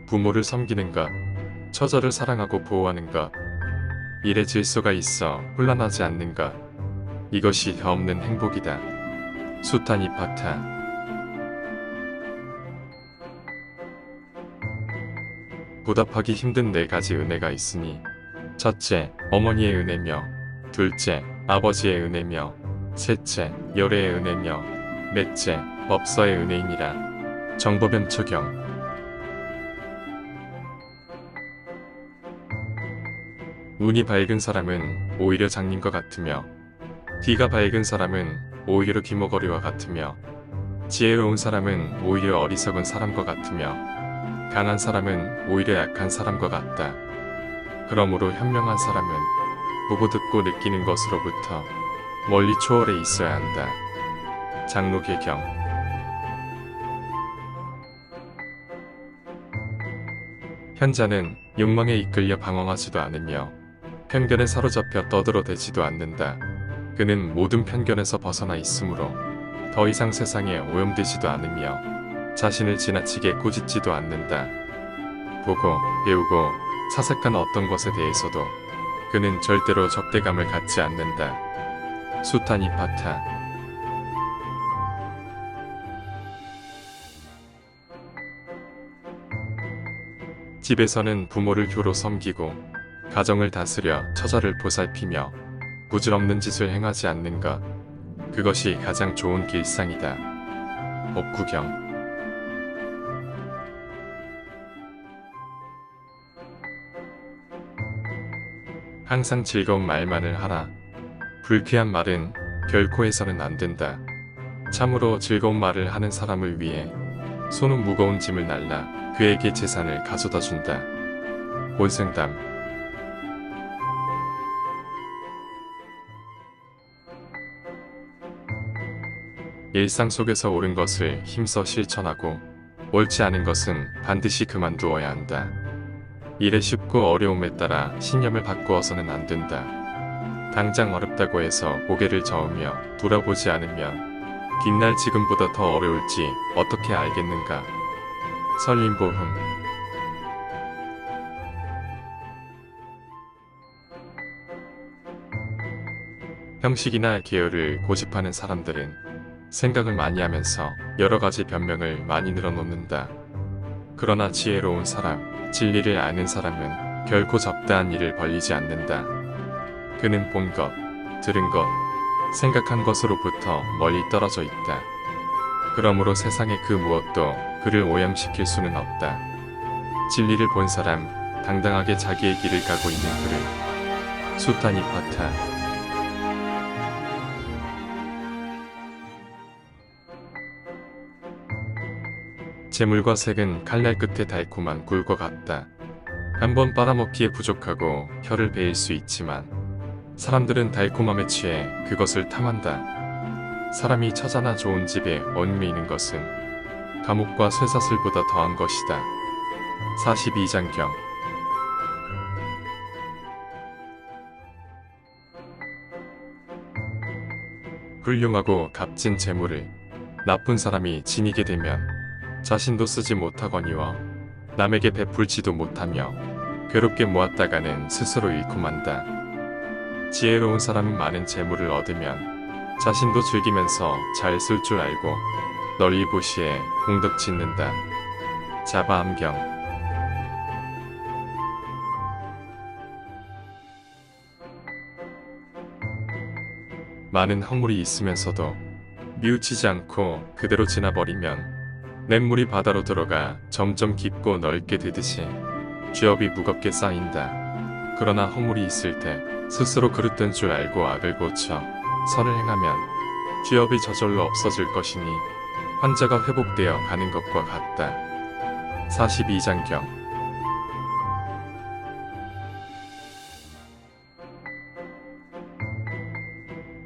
부모를 섬기는가, 처자를 사랑하고 보호하는가, 일에 질서가 있어 혼란하지 않는가. 이것이 없는 행복이다. 수타니파타. 보답하기 힘든 4가지 은혜가 있으니, 첫째, 어머니의 은혜며, 둘째, 아버지의 은혜며, 셋째, 열애의 은혜며, 넷째, 법서의 은혜이니라. 정법연처경. 눈이 밝은 사람은 오히려 장님과 같으며, 귀가 밝은 사람은 오히려 귀머거리와 같으며, 지혜로운 사람은 오히려 어리석은 사람과 같으며, 강한 사람은 오히려 약한 사람과 같다. 그러므로 현명한 사람은 보고 듣고 느끼는 것으로부터 멀리 초월해 있어야 한다. 장로계경. 현자는 욕망에 이끌려 방황하지도 않으며 편견에 사로잡혀 떠들어대지도 않는다. 그는 모든 편견에서 벗어나 있으므로 더 이상 세상에 오염되지도 않으며 자신을 지나치게 꾸짖지도 않는다. 보고 배우고 사색한 어떤 것에 대해서도 그는 절대로 적대감을 갖지 않는다. 수타니파타. 집에서는 부모를 효로 섬기고 가정을 다스려 처자를 보살피며 부질없는 짓을 행하지 않는가. 그것이 가장 좋은 길상이다. 법구경. 항상 즐거운 말만을 하라. 불쾌한 말은 결코 해서는 안 된다. 참으로 즐거운 말을 하는 사람을 위해 손은 무거운 짐을 날라 그에게 재산을 가져다 준다. 본생담. 일상 속에서 옳은 것을 힘써 실천하고 옳지 않은 것은 반드시 그만두어야 한다. 일에 쉽고 어려움에 따라 신념을 바꾸어서는 안 된다. 당장 어렵다고 해서 고개를 저으며 돌아보지 않으면 뒷날 지금보다 더 어려울지 어떻게 알겠는가. 설림보흠. 형식이나 계열을 고집하는 사람들은 생각을 많이 하면서 여러가지 변명을 많이 늘어놓는다. 그러나 지혜로운 사람, 진리를 아는 사람은 결코 적다한 일을 벌리지 않는다. 그는 본 것, 들은 것, 생각한 것으로부터 멀리 떨어져 있다. 그러므로 세상의 그 무엇도 그를 오염시킬 수는 없다. 진리를 본 사람, 당당하게 자기의 길을 가고 있는 그를. 수타니파타. 재물과 색은 칼날 끝에 달콤한 굴과 같다. 한번 빨아먹기에 부족하고 혀를 베일 수 있지만 사람들은 달콤함에 취해 그것을 탐한다. 사람이 처자나 좋은 집에 얽매이는 것은 감옥과 쇠사슬보다 더한 것이다. 42장경. 훌륭하고 값진 재물을 나쁜 사람이 지니게 되면 자신도 쓰지 못하거니와 남에게 베풀지도 못하며 괴롭게 모았다가는 스스로 잃고 만다. 지혜로운 사람은 많은 재물을 얻으면 자신도 즐기면서 잘 쓸 줄 알고 널리 보시에 공덕 짓는다. 자바암경. 많은 허물이 있으면서도 뉘우치지 않고 그대로 지나버리면 냇물이 바다로 들어가 점점 깊고 넓게 되듯이 죄업이 무겁게 쌓인다. 그러나 허물이 있을 때 스스로 그릇된 줄 알고 악을 고쳐 선을 행하면 죄업이 저절로 없어질 것이니 환자가 회복되어 가는 것과 같다. 42장경.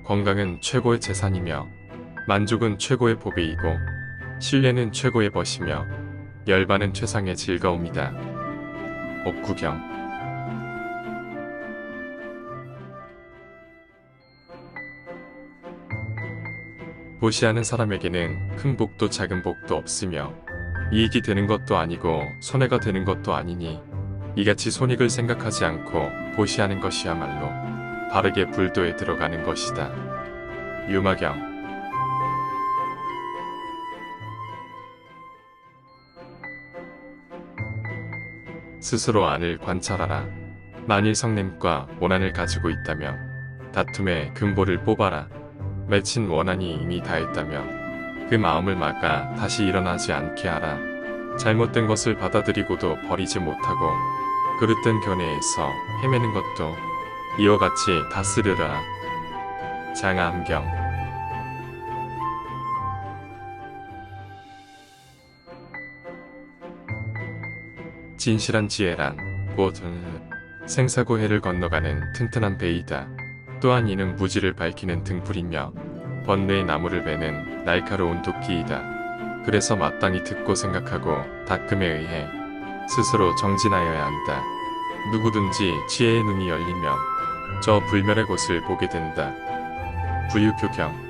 건강은 최고의 재산이며 만족은 최고의 보배이고 신뢰는 최고의 벗이며 열반은 최상의 즐거움이다. 법구경. 보시하는 사람에게는 큰 복도 작은 복도 없으며 이익이 되는 것도 아니고 손해가 되는 것도 아니니 이같이 손익을 생각하지 않고 보시하는 것이야말로 바르게 불도에 들어가는 것이다. 유마경. 스스로 안을 관찰하라. 만일 성냄과 원한을 가지고 있다면 다툼의 근본을 뽑아라. 맺힌 원한이 이미 다했다면 그 마음을 막아 다시 일어나지 않게 하라. 잘못된 것을 받아들이고도 버리지 못하고 그릇된 견해에서 헤매는 것도 이와 같이 다스려라. 장암경. 진실한 지혜란 곧 생사고해를 건너가는 튼튼한 배이다. 또한 이는 무지를 밝히는 등불이며 번뇌의 나무를 베는 날카로운 도끼이다. 그래서 마땅히 듣고 생각하고 닦음에 의해 스스로 정진하여야 한다. 누구든지 지혜의 눈이 열리면 저 불멸의 곳을 보게 된다. 부유교경.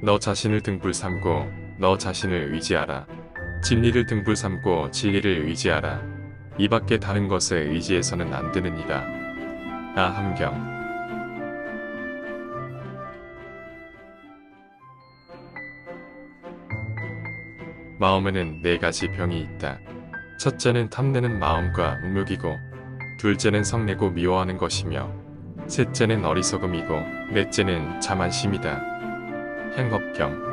너 자신을 등불 삼고 너 자신을 의지하라. 진리를 등불 삼고 진리를 의지하라. 이 밖에 다른 것에 의지해서는 안 되느니라. 아함경. 마음에는 네 가지 병이 있다. 첫째는 탐내는 마음과 음욕이고, 둘째는 성내고 미워하는 것이며, 셋째는 어리석음이고, 넷째는 자만심이다. 행업경.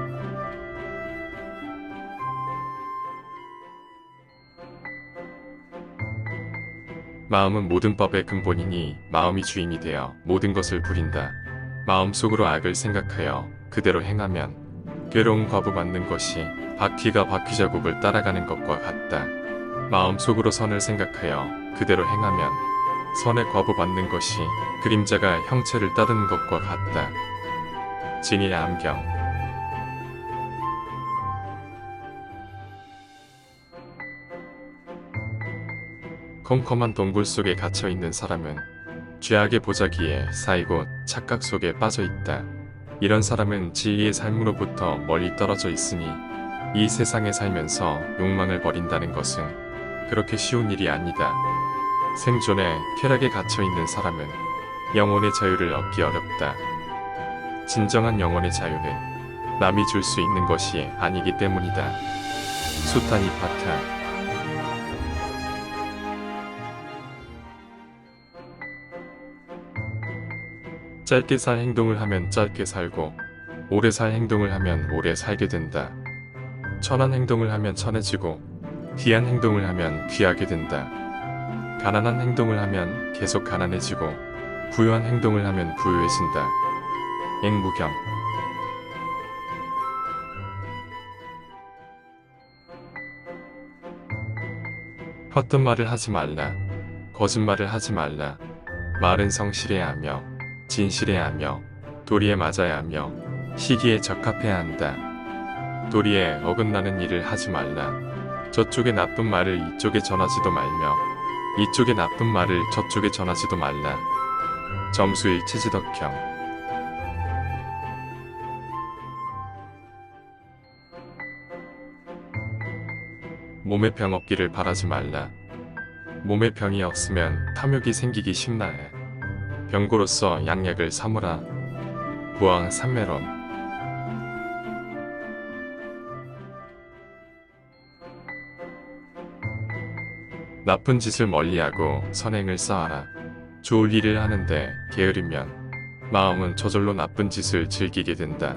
마음은 모든 법의 근본이니 마음이 주인이 되어 모든 것을 부린다. 마음속으로 악을 생각하여 그대로 행하면 괴로운 과부 받는 것이 바퀴가 바퀴 자국을 따라가는 것과 같다. 마음속으로 선을 생각하여 그대로 행하면 선의 과부 받는 것이 그림자가 형체를 따르는 것과 같다. 진의 암경. 컴컴한 동굴 속에 갇혀있는 사람은 죄악의 보자기에 쌓이고 착각 속에 빠져있다. 이런 사람은 진리의 삶으로부터 멀리 떨어져 있으니 이 세상에 살면서 욕망을 버린다는 것은 그렇게 쉬운 일이 아니다. 생존의 쾌락에 갇혀있는 사람은 영혼의 자유를 얻기 어렵다. 진정한 영혼의 자유는 남이 줄 수 있는 것이 아니기 때문이다. 수타니파타. 짧게 살 행동을 하면 짧게 살고, 오래 살 행동을 하면 오래 살게 된다. 천한 행동을 하면 천해지고, 귀한 행동을 하면 귀하게 된다. 가난한 행동을 하면 계속 가난해지고, 부유한 행동을 하면 부유해진다. 앵무경. 헛된 말을 하지 말라. 거짓말을 하지 말라. 말은 성실해야 하며 진실해야 하며 도리에 맞아야 하며 시기에 적합해야 한다. 도리에 어긋나는 일을 하지 말라. 저쪽의 나쁜 말을 이쪽에 전하지도 말며 이쪽의 나쁜 말을 저쪽에 전하지도 말라. 점수일 치지덕형. 몸에 병 없기를 바라지 말라. 몸에 병이 없으면 탐욕이 생기기 쉽나에. 병고로서 양약을 삼으라. 부왕 삼매론. 나쁜 짓을 멀리하고 선행을 쌓아라. 좋을 일을 하는데 게으르면 마음은 저절로 나쁜 짓을 즐기게 된다.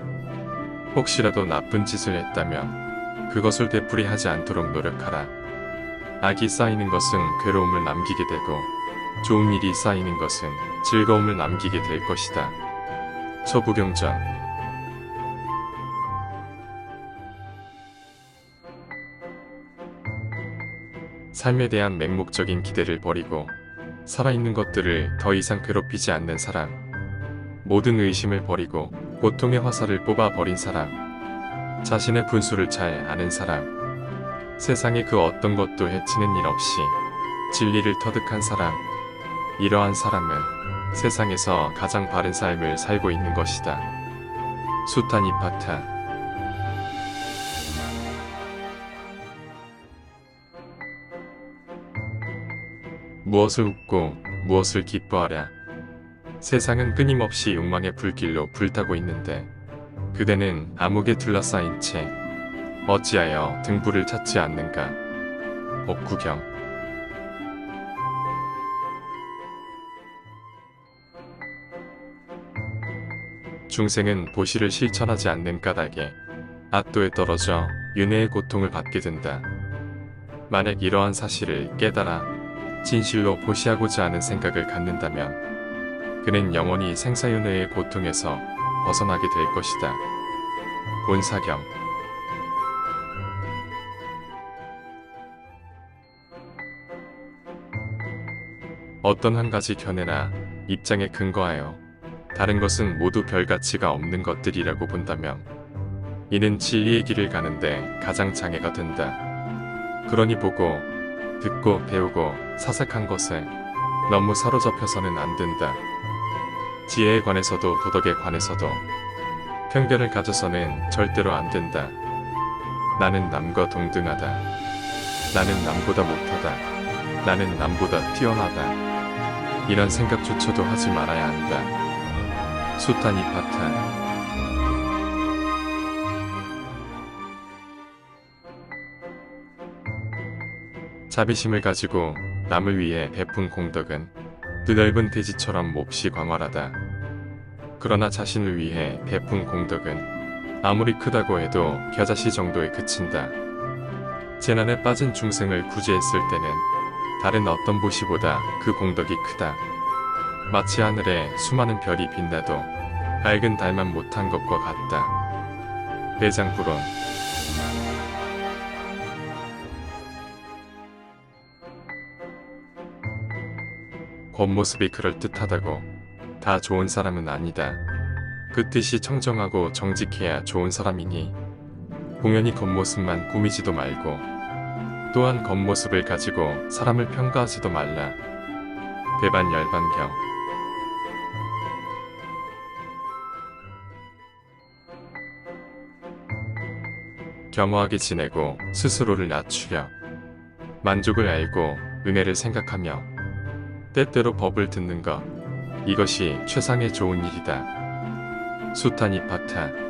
혹시라도 나쁜 짓을 했다면 그것을 되풀이하지 않도록 노력하라. 악이 쌓이는 것은 괴로움을 남기게 되고 좋은 일이 쌓이는 것은 즐거움을 남기게 될 것이다. 서부경전. 삶에 대한 맹목적인 기대를 버리고 살아있는 것들을 더 이상 괴롭히지 않는 사람, 모든 의심을 버리고 고통의 화살을 뽑아 버린 사람, 자신의 분수를 잘 아는 사람, 세상의 그 어떤 것도 해치는 일 없이 진리를 터득한 사람, 이러한 사람은 세상에서 가장 바른 삶을 살고 있는 것이다. 숱한 이파타. 무엇을 웃고 무엇을 기뻐하랴. 세상은 끊임없이 욕망의 불길로 불타고 있는데 그대는 암흑에 둘러싸인 채 어찌하여 등불을 찾지 않는가. 옥구경. 중생은 보시를 실천하지 않는 까닭에 압도에 떨어져 윤회의 고통을 받게 된다. 만약 이러한 사실을 깨달아 진실로 보시하고자 하는 생각을 갖는다면 그는 영원히 생사윤회의 고통에서 벗어나게 될 것이다. 본사경. 어떤 한 가지 견해나 입장에 근거하여 다른 것은 모두 별 가치가 없는 것들이라고 본다면 이는 진리의 길을 가는데 가장 장애가 된다. 그러니 보고, 듣고, 배우고, 사색한 것에 너무 사로잡혀서는 안 된다. 지혜에 관해서도 도덕에 관해서도 편견을 가져서는 절대로 안 된다. 나는 남과 동등하다. 나는 남보다 못하다. 나는 남보다 뛰어나다. 이런 생각조차도 하지 말아야 한다. 숱한 이파타. 자비심을 가지고 남을 위해 베푼 공덕은 드넓은 대지처럼 몹시 광활하다. 그러나 자신을 위해 베푼 공덕은 아무리 크다고 해도 겨자씨 정도에 그친다. 재난에 빠진 중생을 구제했을 때는 다른 어떤 보시보다 그 공덕이 크다. 마치 하늘에 수많은 별이 빛나도 밝은 달만 못한 것과 같다. 대장부론. 겉모습이 그럴듯하다고 다 좋은 사람은 아니다. 그 뜻이 청정하고 정직해야 좋은 사람이니 공연히 겉모습만 꾸미지도 말고 또한 겉모습을 가지고 사람을 평가하지도 말라. 대반열반경. 겸허하게 지내고 스스로를 낮추려 만족을 알고 은혜를 생각하며 때때로 법을 듣는 것, 이것이 최상의 좋은 일이다. 숱한 이파타.